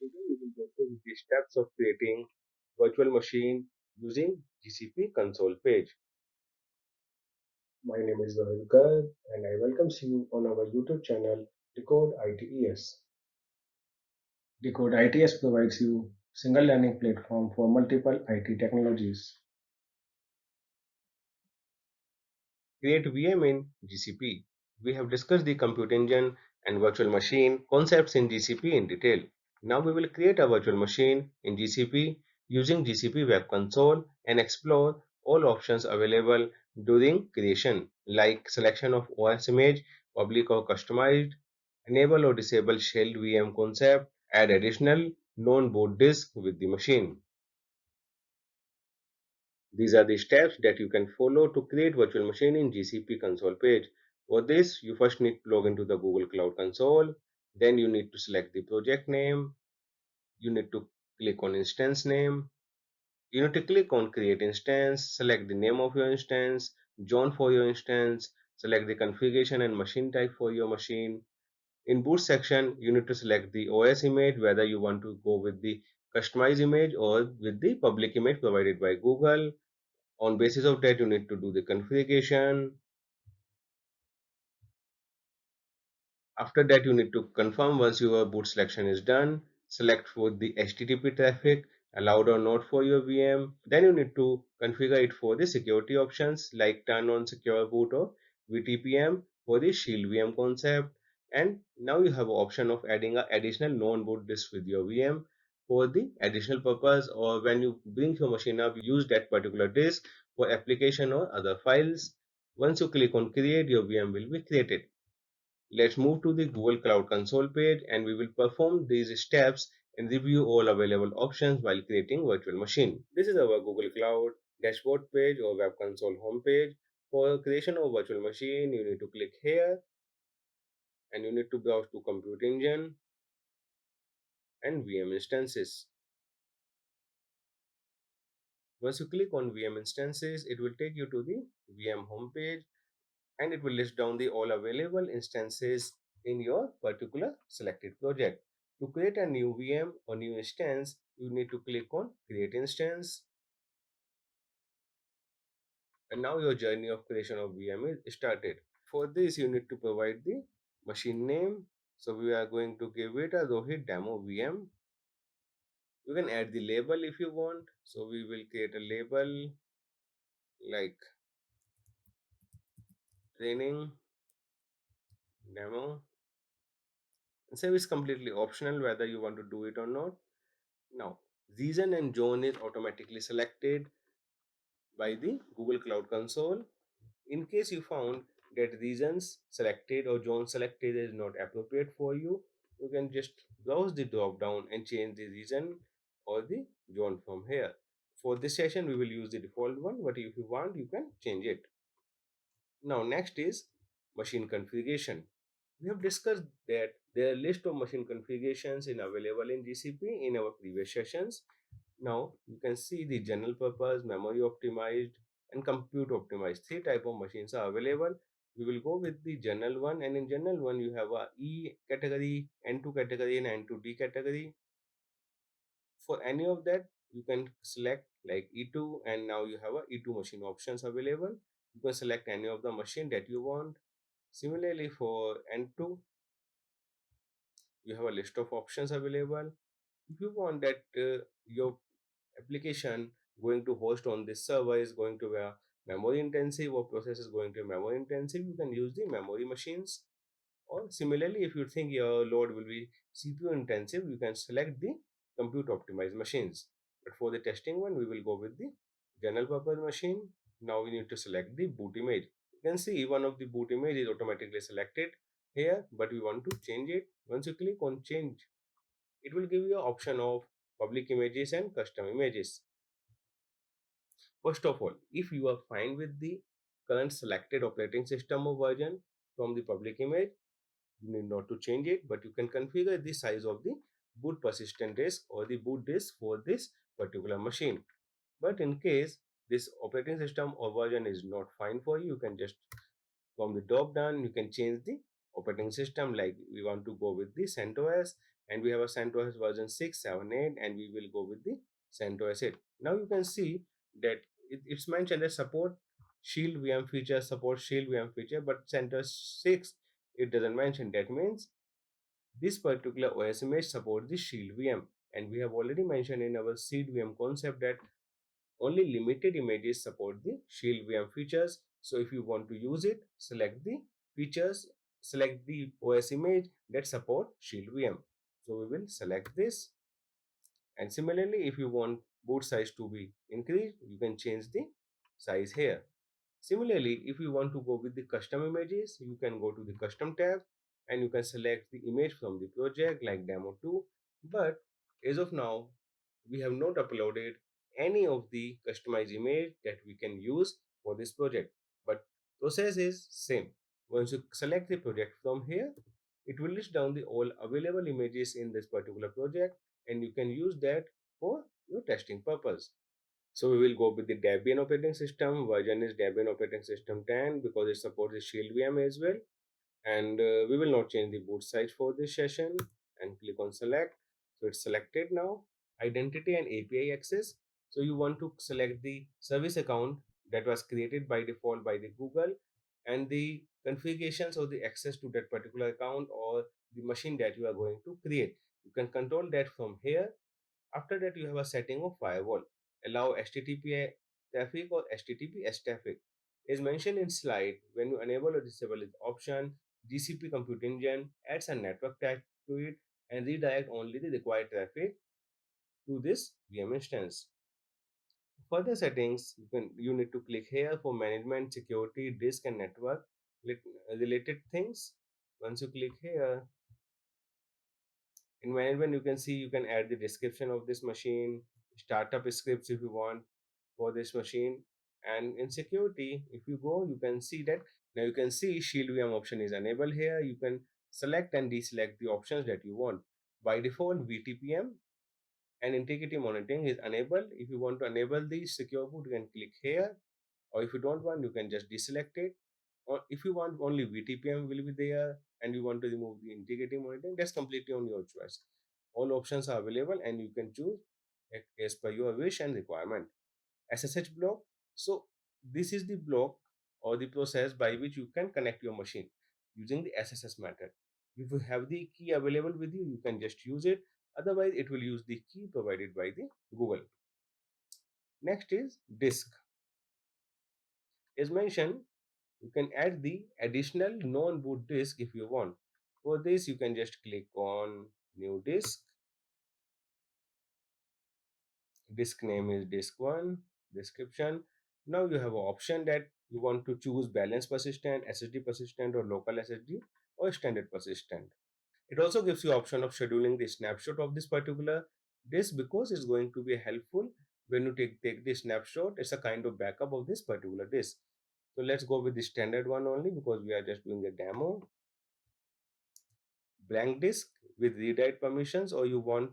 Today we will go through the steps of creating virtual machine using GCP console page. My name is Rohit Garg and I welcome you on our YouTube channel Decode ITES. Decode ITES provides you single learning platform for multiple IT technologies. Create VM in GCP. We have discussed the compute engine and virtual machine concepts in GCP in detail. Now we will create a virtual machine in GCP using GCP Web Console and explore all options available during creation, like selection of OS image, public or customized, enable or disable shelled VM concept, add additional non-boot disk with the machine. These are the steps that you can follow to create virtual machine in GCP console page. For this, you first need to log into the Google Cloud Console. Then you need to select the project name. You need to click on instance name. You need to click on create instance, select the name of your instance, zone for your instance, select the configuration and machine type for your machine. In boot section, you need to select the OS image, whether you want to go with the customized image or with the public image provided by Google. On basis of that, you need to do the configuration. After that, you need to confirm once your boot selection is done. Select for the HTTP traffic allowed or not for your VM. Then you need to configure it for the security options like turn on secure boot or VTPM for the shield VM concept. And now you have an option of adding an additional non-boot disk with your VM for the additional purpose, or when you bring your machine up, use that particular disk for application or other files. Once you click on create, your VM will be created. Let's move to the Google Cloud Console page and we will perform these steps and review all available options while creating virtual machine. This is our Google Cloud dashboard page or web console home page. For creation of virtual machine, you need to click here and you need to browse to compute engine and VM instances. Once you click on VM instances, it will take you to the VM homepage and it will list down the all available instances in your particular selected project. To create a new VM or new instance, you need to click on create instance, and now your journey of creation of VM is started. For this, you need to provide the machine name. So we are going to give it a Rohit demo VM. You can add the label if you want. So we will create a label like training demo. So it's completely optional whether you want to do it or not. Now, region and zone is automatically selected by the Google Cloud Console. In case you found that regions selected or zone selected is not appropriate for you, you can just browse the drop down and change the region or the zone from here. For this session, we will use the default one, but if you want, you can change it. Now, next is machine configuration. We have discussed that there are a list of machine configurations in available in GCP in our previous sessions. Now you can see the general purpose, memory optimized, and compute optimized. Three type of machines are available. We will go with the general one, and in general one you have a E category, N2 category, and N2D category. For any of that, you can select like E2, and now you have a E2 machine options available. You can select any of the machine that you want. Similarly, for N2, you have a list of options available. If you want that your application going to host on this server is going to be a memory intensive or process is going to be memory intensive, you can use the memory machines. Or similarly, if you think your load will be CPU intensive, you can select the compute optimized machines. But for the testing one, we will go with the general purpose machine. Now we need to select the boot image. You can see one of the boot image is automatically selected here, but we want to change it. Once you click on change, it will give you an option of public images and custom images. First of all, if you are fine with the current selected operating system or version from the public image, you need not to change it, but you can configure the size of the boot persistent disk or the boot disk for this particular machine. But in case this operating system or version is not fine for you, you can just from the drop down, you can change the operating system. Like we want to go with the CentOS, and we have a CentOS version 6, 7, 8, and we will go with the CentOS 8. Now you can see that it's mentioned that support Shield VM feature, support Shield VM feature, but CentOS 6 it doesn't mention. That means this particular OS image supports the Shield VM, and we have already mentioned in our Seed VM concept that only limited images support the Shield VM features. So if you want to use it, select the features, select the OS image that support Shield VM. So we will select this. And similarly, if you want boot size to be increased, you can change the size here. Similarly, if you want to go with the custom images, you can go to the custom tab and you can select the image from the project like demo 2. But as of now, we have not uploaded any of the customized image that we can use for this project. But process is same. Once you select the project from here, it will list down the all available images in this particular project and you can use that for your testing purpose. So we will go with the Debian operating system. Version is Debian operating system 10 because it supports the Shield VM as well. And we will not change the boot size for this session and click on select. So it's selected now. Identity and API access. So you want to select the service account that was created by default by the Google and the configurations or the access to that particular account or the machine that you are going to create. You can control that from here. After that, you have a setting of firewall. Allow HTTP traffic or HTTPS traffic. As mentioned in slide, when you enable or disable this option, GCP Compute Engine adds a network tag to it and redirect only the required traffic to this VM instance. Further settings, you need to click here for management, security, disk and network related things. Once you click here, in management you can see you can add the description of this machine, startup scripts if you want for this machine, and in security if you go you can see that now you can see Shield VM option is enabled here. You can select and deselect the options that you want. By default VTPM and integrity monitoring is enabled. If you want to enable the secure boot you can click here, or if you don't want you can just deselect it, or if you want only VTPM will be there and you want to remove the integrity monitoring, that's completely on your choice. All options are available and you can choose as per your wish and requirement. SSH block. So this is the block or the process by which you can connect your machine using the SSH method. If you have the key available with you, you can just use it. Otherwise, it will use the key provided by the Google. Next is disk. As mentioned, you can add the additional non-boot disk if you want. For this, you can just click on new disk. Disk name is disk 1. Description. Now you have an option that you want to choose balance persistent, SSD persistent, or local SSD, or standard persistent. It also gives you option of scheduling the snapshot of this particular disk because it's going to be helpful when you take the snapshot. It's a kind of backup of this particular disk. So let's go with the standard one only because we are just doing a demo. Blank disk with read-write permissions, or you want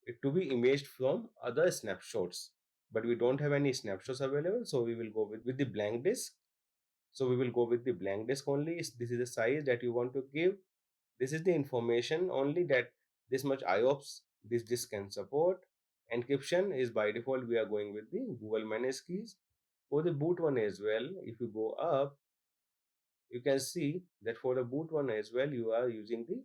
it to be imaged from other snapshots. But we don't have any snapshots available, so we will go with the blank disk. So we will go with the blank disk only. This is the size that you want to give. This is the information only that this much IOPS this disk can support. Encryption is by default we are going with the Google managed keys. For the boot one as well, if you go up, you can see that for the boot one as well, you are using the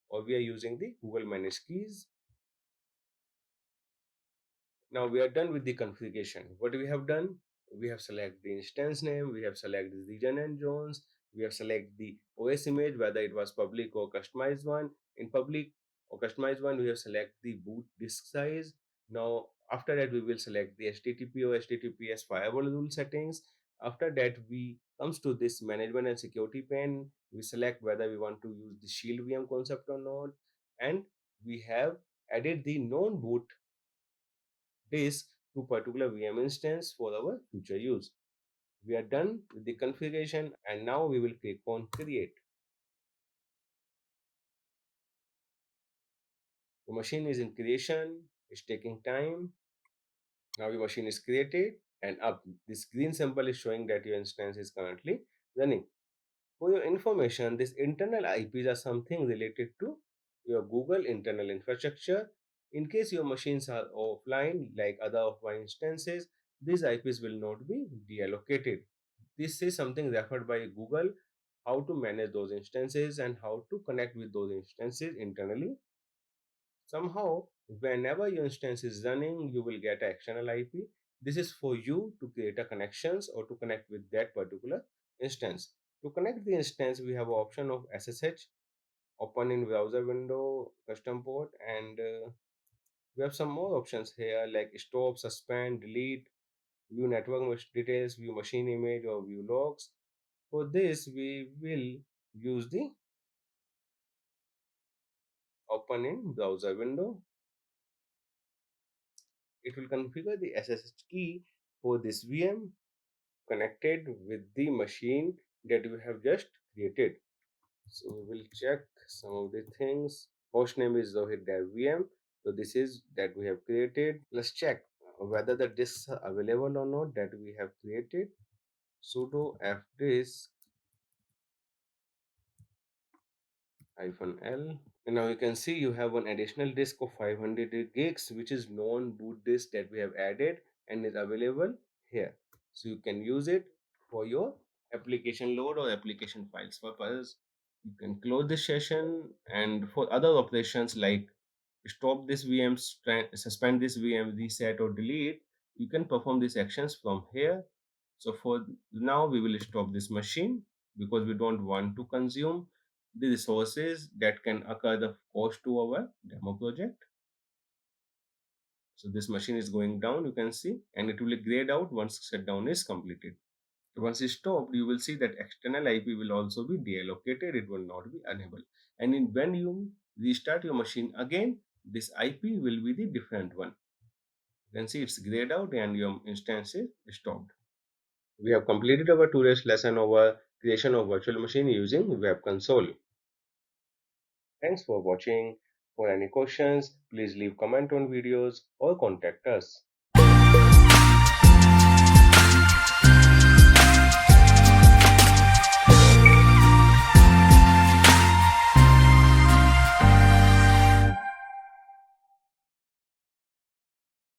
or we are using the Google managed keys. Now we are done with the configuration. What we have done, we have selected the instance name, we have selected the region and zones, we have selected the OS image, whether it was public or customized one. In public or customized one, we have selected the boot disk size. Now after that, we will select the HTTP or HTTPS firewall rule settings. After that, we comes to this management and security pane. We select whether we want to use the Shield VM concept or not, and we have added the non-boot disk to particular VM instance for our future use. We are done with the configuration and now we will click on create. The machine is in creation, it's taking time. Now the machine is created and up. This green symbol is showing that your instance is currently running. For your information, this internal IPs are something related to your Google internal infrastructure. In case your machines are offline, like other offline instances, these IPs will not be deallocated. This is something referred by Google, how to manage those instances and how to connect with those instances internally. Somehow, whenever your instance is running, you will get an external IP. This is for you to create a connections or to connect with that particular instance. To connect the instance, we have an option of SSH, open in browser window, custom port, and we have some more options here like stop, suspend, delete, view network details, view machine image, or view logs. For this, we will use the open in browser window. It will configure the SSH key for this VM connected with the machine that we have just created. So we will check some of the things. Host name is Zohid Dev VM. So this is that we have created. Let's check whether the disks are available or not that we have created. Sudo fdisk -l. And now you can see you have one additional disk of 500 gigs, which is non-boot disk that we have added and is available here. So you can use it for your application load or application files purpose. You can close this session, and for other operations like stop this VM, suspend this VM, reset or delete, you can perform these actions from here. So for now, we will stop this machine because we don't want to consume the resources that can occur the cost to our demo project. So this machine is going down, you can see, and it will be grayed out once shutdown is completed. Once it's stopped, you will see that external IP will also be deallocated. It will not be enabled. And when you restart your machine again, this IP will be the different one. You can see it's grayed out and your instance is stopped. We have completed our today's lesson over creation of virtual machine using Web Console. Thanks for watching. For any questions, please leave comment on videos or contact us.